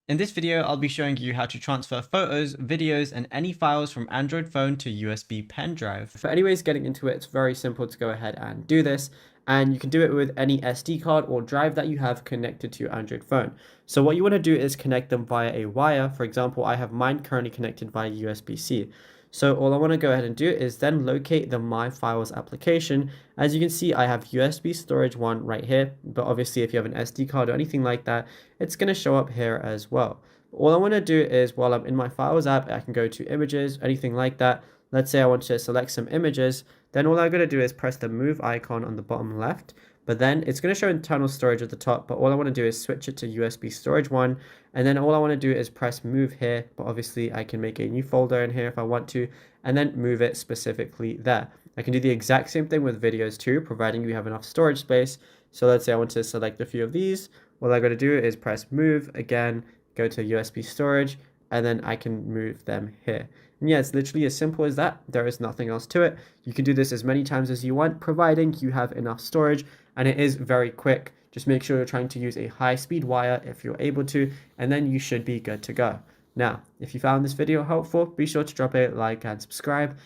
In this video, I'll be showing you how to transfer photos, videos, and any files from Android phone to USB pen drive. For anyways, getting into it, it's very simple to go ahead and do this. And you can do it with any SD card or drive that you have connected to your Android phone. So what you want to do is connect them via a wire. For example, I have mine currently connected via USB-C. So all I want to go ahead and do is then locate the My Files application. As you can see, I have USB storage one right here, but obviously if you have an SD card or anything like that, it's going to show up here as well. All I want to do is while I'm in my Files app, I can go to images, anything like that. Let's say I want to select some images, then all I'm going to do is press the move icon on the bottom left, but then it's going to show internal storage at the top, but all I want to do is switch it to USB storage one, and then all I want to do is press move here, but obviously I can make a new folder in here if I want to, and then move it specifically there. I can do the exact same thing with videos too, providing you have enough storage space. So let's say I want to select a few of these. What I'm going to do is press move again, go to USB storage, and then I can move them here. And yeah, it's literally as simple as that. There is nothing else to it. You can do this as many times as you want, providing you have enough storage, and it is very quick. Just make sure you're trying to use a high-speed wire if you're able to, and then you should be good to go. Now, if you found this video helpful, be sure to drop a like and subscribe,